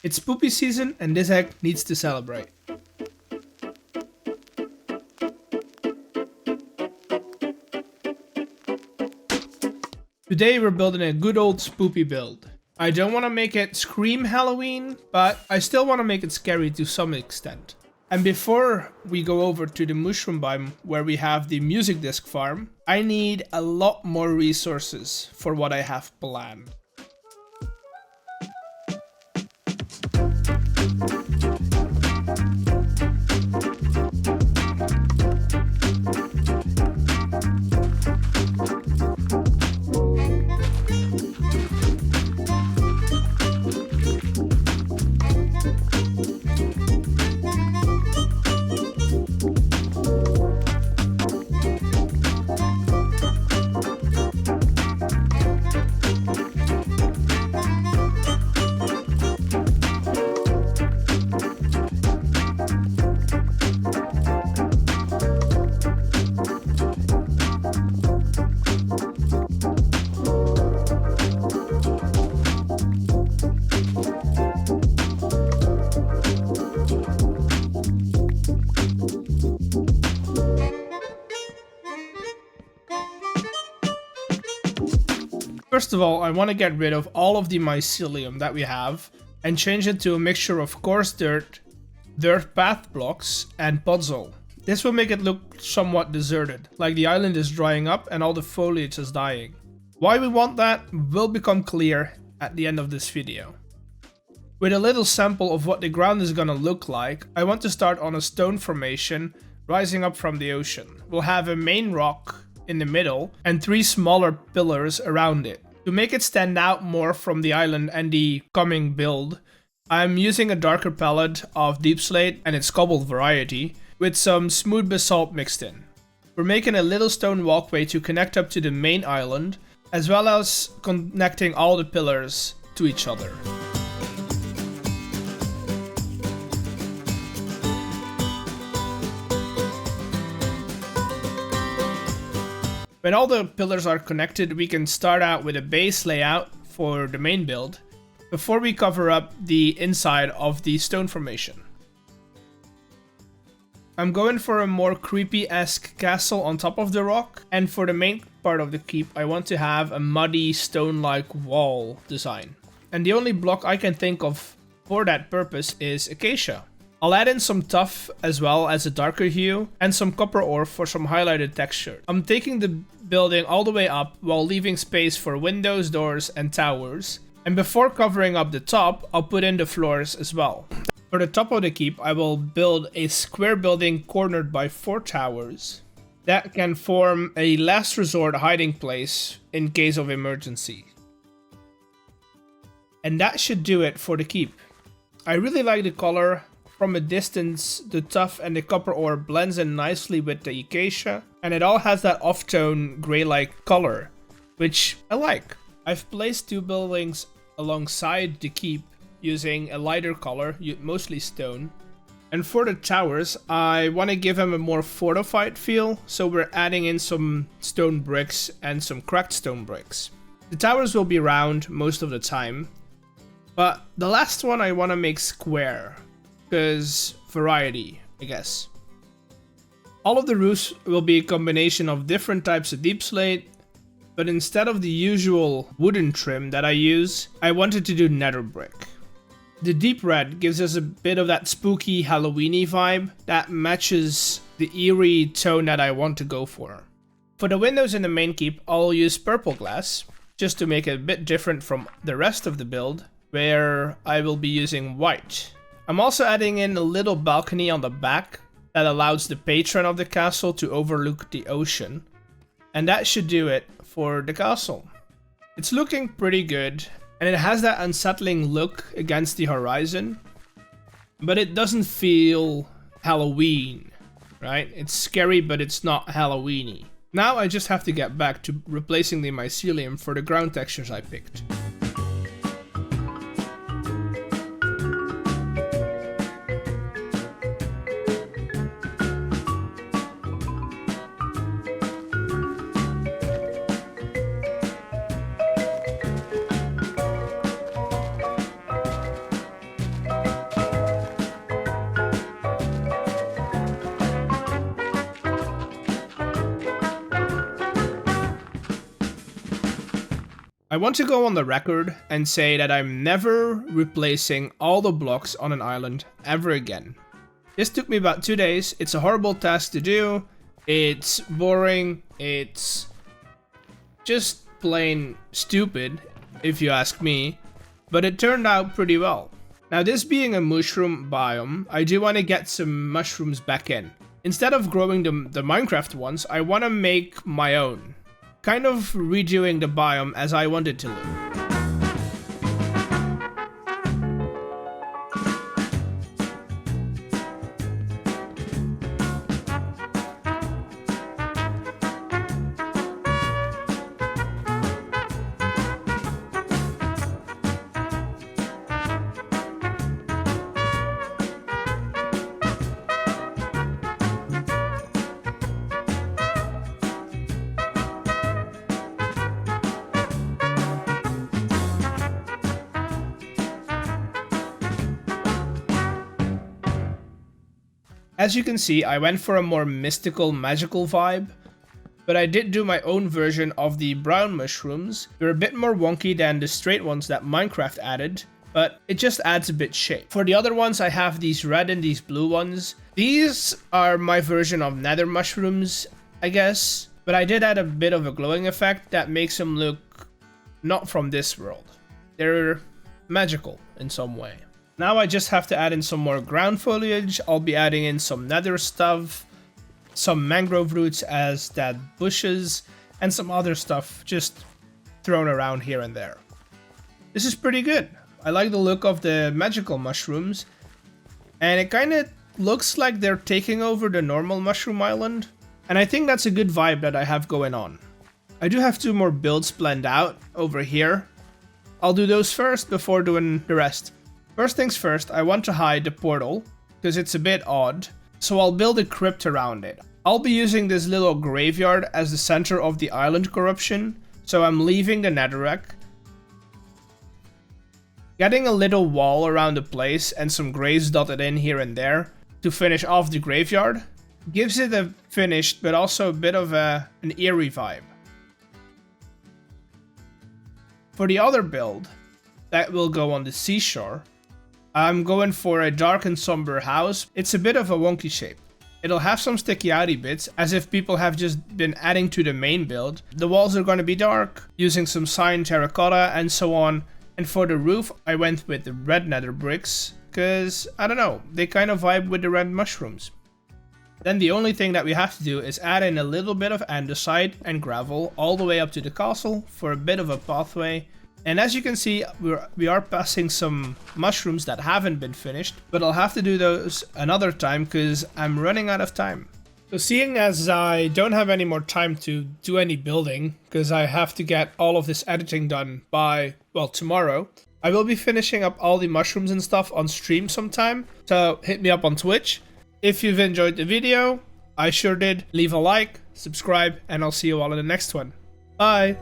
It's spoopy season and this egg needs to celebrate. Today we're building a good old spoopy build. I don't want to make it scream Halloween, but I still want to make it scary to some extent. And before we go over to the mooshroom biome where we have the music disc farm, I need a lot more resources for what I have planned. First of all, I want to get rid of all of the mycelium that we have and change it to a mixture of coarse dirt, dirt path blocks, and podzol. This will make it look somewhat deserted, like the island is drying up and all the foliage is dying. Why we want that will become clear at the end of this video. With a little sample of what the ground is gonna look like, I want to start on a stone formation rising up from the ocean. We'll have a main rock in the middle and 3 smaller pillars around it. To make it stand out more from the island and the coming build, I'm using a darker palette of deep slate and its cobbled variety with some smooth basalt mixed in. We're making a little stone walkway to connect up to the main island, as well as connecting all the pillars to each other. When all the pillars are connected, we can start out with a base layout for the main build before we cover up the inside of the stone formation. I'm going for a more creepy-esque castle on top of the rock, and for the main part of the keep I want to have a muddy stone-like wall design. And the only block I can think of for that purpose is acacia. I'll add in some tuff as well as a darker hue and some copper ore for some highlighted texture. I'm taking the building all the way up while leaving space for windows, doors, and towers. And before covering up the top, I'll put in the floors as well. For the top of the keep, I will build a square building cornered by 4 towers that can form a last resort hiding place in case of emergency. And that should do it for the keep. I really like the color. From a distance, the tuff and the copper ore blends in nicely with the acacia, and it all has that off-tone gray-like color, which I like. I've placed 2 buildings alongside the keep using a lighter color, mostly stone. And for the towers, I want to give them a more fortified feel, so we're adding in some stone bricks and some cracked stone bricks. The towers will be round most of the time, but the last one I want to make square. Because variety, I guess. All of the roofs will be a combination of different types of deep slate, but instead of the usual wooden trim that I use, I wanted to do nether brick. The deep red gives us a bit of that spooky Halloweeny vibe that matches the eerie tone that I want to go for. For the windows in the main keep, I'll use purple glass, just to make it a bit different from the rest of the build, where I will be using white. I'm also adding in a little balcony on the back that allows the patron of the castle to overlook the ocean. And that should do it for the castle. It's looking pretty good, and it has that unsettling look against the horizon, but it doesn't feel Halloween, right? It's scary, but it's not Halloweeny. Now I just have to get back to replacing the mycelium for the ground textures I picked. I want to go on the record and say that I'm never replacing all the blocks on an island ever again. This took me about 2 days. It's a horrible task to do. It's boring. It's just plain stupid, if you ask me. But it turned out pretty well. Now, this being a mushroom biome, I do want to get some mushrooms back in. Instead of growing the Minecraft ones, I want to make my own. Kind of redoing the biome as I want it to look. As you can see, I went for a more mystical, magical vibe, but I did do my own version of the brown mushrooms. They're a bit more wonky than the straight ones that Minecraft added, but it just adds a bit shape. For the other ones, I have these red and these blue ones. These are my version of nether mushrooms, I guess, but I did add a bit of a glowing effect that makes them look not from this world. They're magical in some way. Now I just have to add in some more ground foliage. I'll be adding in some nether stuff, some mangrove roots as dead bushes, and some other stuff just thrown around here and there. This is pretty good. I like the look of the magical mushrooms, and it kind of looks like they're taking over the normal mushroom island, and I think that's a good vibe that I have going on. I do have 2 more builds planned out over here. I'll do those first before doing the rest. First things first, I want to hide the portal, because it's a bit odd, so I'll build a crypt around it. I'll be using this little graveyard as the center of the island corruption, so I'm leaving the netherrack. Getting a little wall around the place and some graves dotted in here and there to finish off the graveyard gives it a finished but also a bit of an eerie vibe. For the other build, that will go on the seashore, I'm going for a dark and somber house. It's a bit of a wonky shape. It'll have some sticky outy bits, as if people have just been adding to the main build. The walls are going to be dark, using some cyan terracotta and so on. And for the roof, I went with the red nether bricks, because, I don't know, they kind of vibe with the red mushrooms. Then the only thing that we have to do is add in a little bit of andesite and gravel all the way up to the castle for a bit of a pathway. And as you can see, we are passing some mushrooms that haven't been finished, but I'll have to do those another time because I'm running out of time. So seeing as I don't have any more time to do any building, because I have to get all of this editing done by, well, tomorrow, I will be finishing up all the mushrooms and stuff on stream sometime, so hit me up on Twitch. If you've enjoyed the video, I sure did, leave a like, subscribe, and I'll see you all in the next one. Bye!